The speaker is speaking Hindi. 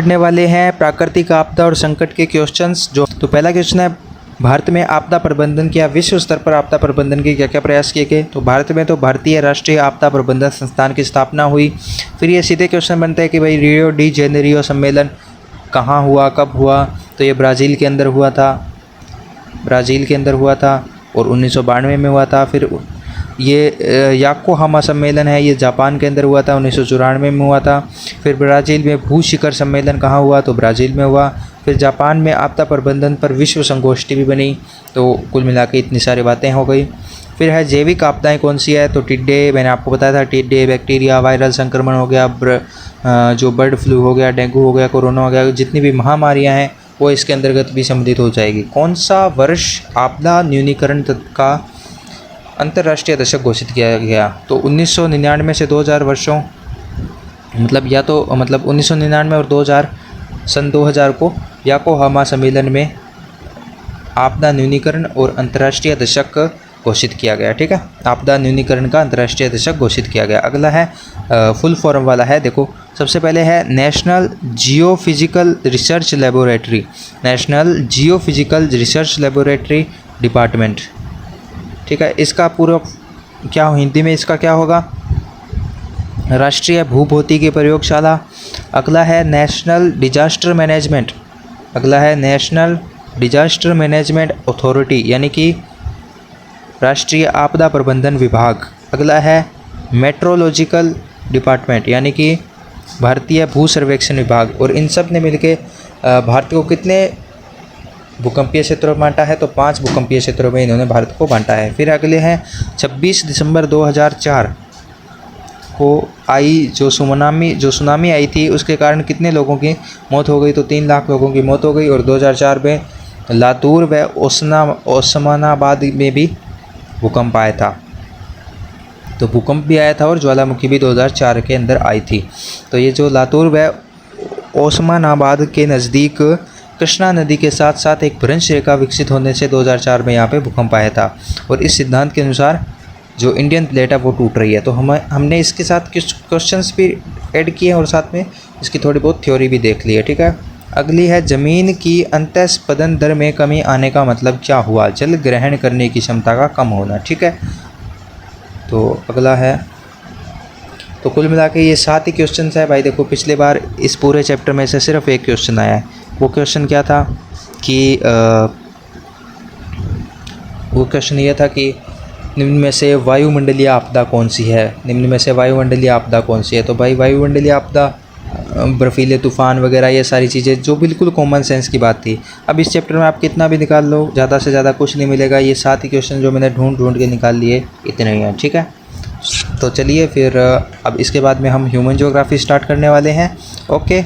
पढ़ने वाले हैं प्राकृतिक आपदा और संकट के क्वेश्चंस। जो तो पहला क्वेश्चन है, भारत में आपदा प्रबंधन क्या विश्व स्तर पर आपदा प्रबंधन के क्या क्या प्रयास किए गए। तो भारत में तो भारतीय राष्ट्रीय आपदा प्रबंधन संस्थान की स्थापना हुई। फिर ये सीधे क्वेश्चन बनता है कि भाई रियो डी जेनेरियो सम्मेलन कहाँ हुआ, कब हुआ। तो ये ब्राज़ील के अंदर हुआ था और 1992 में हुआ था। फिर ये याकोहामा सम्मेलन है, ये जापान के अंदर हुआ था, 1994 में हुआ था। फिर ब्राज़ील में भू शिखर सम्मेलन कहाँ हुआ, तो ब्राज़ील में हुआ। फिर जापान में आपदा प्रबंधन पर विश्व संगोष्ठी भी बनी। तो कुल मिला के इतनी सारी बातें हो गई। फिर है जैविक आपदाएं कौन सी है, तो टिड्डे, मैंने आपको बताया था, टिड्डे, बैक्टीरिया, वायरल संक्रमण हो गया, जो बर्ड फ्लू हो गया, डेंगू हो गया, कोरोना हो गया, जितनी भी महामारियाँ हैं वो इसके अंतर्गत भी सम्मिलित हो जाएगी। कौन सा वर्ष आपदा न्यूनीकरण का अंतर्राष्ट्रीय दशक घोषित किया गया, तो 1999 से 2000 वर्षों, मतलब 1999 और 2000, सन 2000 को याकोहामा सम्मेलन में आपदा न्यूनीकरण और अंतर्राष्ट्रीय दशक घोषित किया गया। ठीक है, आपदा न्यूनीकरण का अंतर्राष्ट्रीय दशक घोषित किया गया। अगला है फुल फॉर्म वाला है, देखो सबसे पहले है national geophysical research laboratory, national geophysical research laboratory department. ठीक है, इसका पूरा क्या हिंदी में इसका क्या होगा, राष्ट्रीय भूभौतिकी प्रयोगशाला। अगला है नेशनल डिजास्टर मैनेजमेंट, अगला है नेशनल डिजास्टर मैनेजमेंट अथॉरिटी, यानी कि राष्ट्रीय आपदा प्रबंधन विभाग। अगला है मेट्रोलॉजिकल डिपार्टमेंट, यानी कि भारतीय भू सर्वेक्षण विभाग। और इन सब ने मिलके भारत को कितने भूकंपीय क्षेत्रों में बांटा है, तो 5 भूकंपीय क्षेत्रों में इन्होंने भारत को बांटा है। फिर अगले हैं 26 दिसंबर 2004 को आई जो सुनामी आई थी, उसके कारण कितने लोगों की मौत हो गई, तो 3 लाख लोगों की मौत हो गई। और 2004 में लातूर व ओस्मानाबाद में भी भूकंप आया था, तो भूकंप भी आया था और ज्वालामुखी भी 2004 के अंदर आई थी। तो ये जो लातूर व ओस्मानाबाद के नज़दीक कृष्णा नदी के साथ साथ एक भ्रंश रेखा विकसित होने से 2004 में यहाँ पे भूकंप आया था। और इस सिद्धांत के अनुसार जो इंडियन प्लेट है वो टूट रही है। तो हमने इसके साथ कुछ क्वेश्चंस भी ऐड किए और साथ में इसकी थोड़ी बहुत थ्योरी भी देख ली है। ठीक है, अगली है ज़मीन की अंतःस्पंदन दर में कमी आने का मतलब क्या हुआ, जल ग्रहण करने की क्षमता का कम होना। ठीक है, तो अगला है, तो कुल मिला के ये 7 ही क्वेश्चन है भाई। देखो पिछले बार इस पूरे चैप्टर में से सिर्फ एक क्वेश्चन आया है। वो क्वेश्चन क्या था कि वो क्वेश्चन ये था कि निम्न में से वायुमंडलीय आपदा कौन सी है, निम्न में से वायुमंडलीय आपदा कौन सी है। तो भाई वायुमंडलीय आपदा, बर्फीले तूफ़ान वगैरह, ये सारी चीज़ें जो बिल्कुल कॉमन सेंस की बात थी। अब इस चैप्टर में आप कितना भी निकाल लो, ज़्यादा से ज़्यादा कुछ नहीं मिलेगा। ये 7 ही क्वेश्चन जो मैंने ढूंढ के निकाल लिए, इतने ही हैं। ठीक है, तो चलिए फिर अब इसके बाद में हम ह्यूमन ज्योग्राफी स्टार्ट करने वाले हैं। ओके।